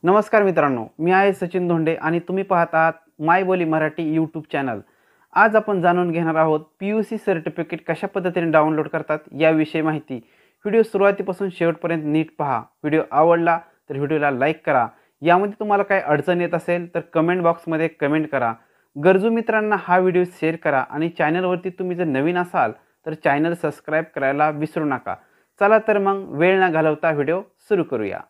नमस्कार मित्रांनो, मी आहे सचिन धोंडे आणि तुम्ही पाहत आहात माय बोली मराठी यूट्यूब चॅनल। आज आपण जाणून घेणार आहोत PUC सर्टिफिकेट कशा पद्धतीने डाउनलोड करतात याविषयी माहिती। व्हिडिओ सुरुवातीपासून शेवटपर्यंत नीट पहा। व्हिडिओ आवडला तर व्हिडिओला लाईक करा। यामध्ये तुम्हाला काही अडचण येत असेल तर कमेंट बॉक्समध्ये कमेंट करा। गरजू मित्रांना हा व्हिडिओ शेअर करा आणि चॅनलवरती तुम्ही जर नवीन असाल तर चॅनल सबस्क्राइब करायला विसरू नका। चला तर मग वेळ न घालवता व्हिडिओ सुरू करूया।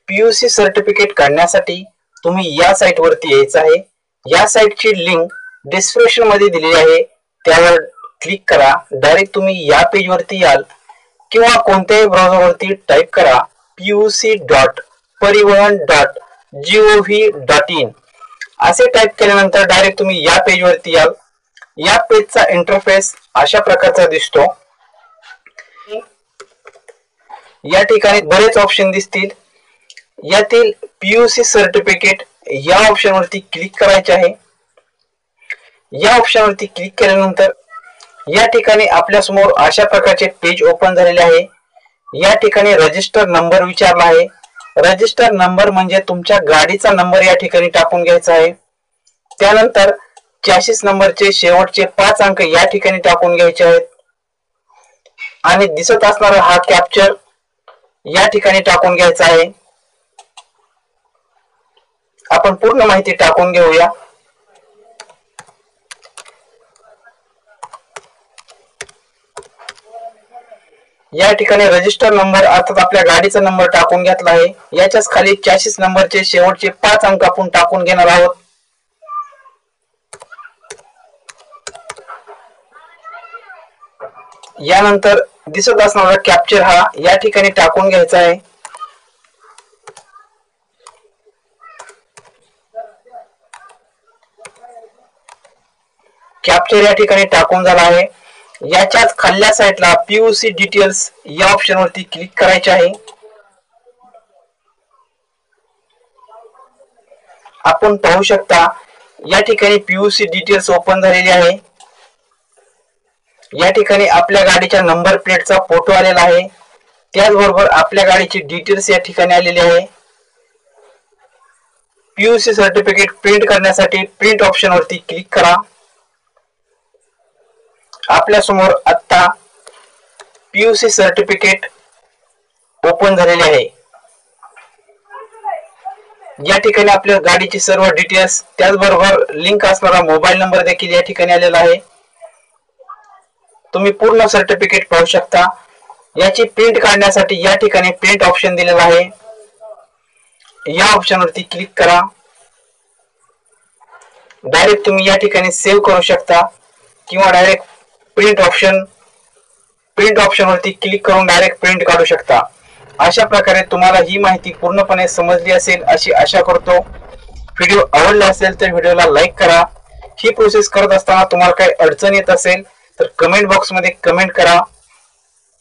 PUC सर्टिफिकेट काढण्यासाठी तुम्ही या साइट वरती यायचं आहे। या साइटची लिंक डिस्क्रिप्शन मध्ये दिलेली आहे, त्यावर क्लिक करा। डायरेक्ट तुम्ही या पेज वरती याल किंवा कोणत्याही ब्राउझर वरती टाइप करा puc.parivahan.gov.in असे टाइप केल्यानंतर डायरेक्ट तुम्ही या पेज वरती याल। या पेजचा इंटरफेस अशा प्रकारचा दिसतो। या ठिकाणी बरेच ऑप्शन दिसतील। यातील PUC सर्टिफिकेट या ऑप्शन वरती क्लिक करायचे आहे। या ऑप्शन वरती क्लिक केल्यानंतर या ठिकाणी आपल्या समोर अशा प्रकारचे पेज ओपन झालेले आहे। या ठिकाणी रजिस्टर नंबर विचारला आहे। रजिस्टर नंबर म्हणजे तुमच्या गाडीचा नंबर या ठिकाणी टाकून घ्यायचा आहे। त्यानंतर चॅसिस नंबरचे शेवटचे 5 अंक या ठिकाणी टाकून घ्यायचे आहेत आणि दिसत असणारा हा कॅप्चर या ठिकाणी टाकून घ्यायचा आहे। आपण पूर्ण माहिती टाकून घेऊया। या ठिकाणी रजिस्टर नंबर अर्थात आपल्या गाडीचा नंबर टाकून घेतला आहे। याच्याच खाली चॅसिस नंबरचे शेवटचे 5 अंक आपण टाकून घेणार आहोत। यानंतर दिसत असणारा कॅप्चर हा या ठिकाणी टाकून घ्यायचा आहे। कॅप्चर या ठिकाणी टाकून झाला आहे। याच्याच खालच्या साइडला PUC डिटेल्स या ऑप्शन वरती क्लिक करायचे आहे। आपण पाहू शकता या ठिकाणी PUC डिटेल्स ओपन झालेली आहे। या ठिकाणी आपल्या गाडीच्या नंबर प्लेटचा फोटो आलेला आहे। त्याचबरोबर आपल्या गाडीची डिटेल्स या ठिकाणी आलेली आहे। PUC सर्टिफिकेट प्रिंट करण्यासाठी प्रिंट ऑप्शन वरती क्लिक करा। आपल्या समोर आता PUC सर्टिफिकेट ओपन झालेले आहे। या ठिकाणी आपल्या गाडीची सर्व डिटेल्स त्याचबरोबर लिंक असणारा मोबाईल नंबर देखील या ठिकाणी आलेला आहे। तुम्ही पूर्ण सर्टिफिकेट पाहू शकता। याची प्रिंट काढण्यासाठी या ठिकाणी प्रिंट ऑप्शन दिलेला आहे। या ऑप्शन वरती क्लिक करा। डायरेक्ट तुम्ही या ठिकाणी सेव्ह करू शकता किंवा डायरेक्ट प्रिंट ऑप्शन वरती क्लिक करून डायरेक्ट प्रिंट काढू शकता। अशा प्रकारे तुम्हाला ही माहिती पूर्णपणे समजली असेल अशी आशा करतो। व्हिडिओ आवडला असेल तर व्हिडिओला लाईक करा। ही प्रोसेस करत असताना तुम्हाला काही अडचण येत असेल तर कमेंट बॉक्स मध्ये कमेंट करा।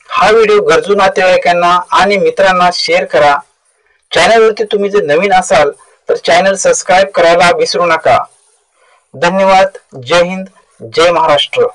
हा व्हिडिओ गरजू नातेवाईकांना आणि मित्रांना शेअर करा। चॅनलवरती तुम्ही जर नवीन असाल तर चॅनल सबस्क्राइब करायला विसरू नका। धन्यवाद। जय हिंद, जय महाराष्ट्र।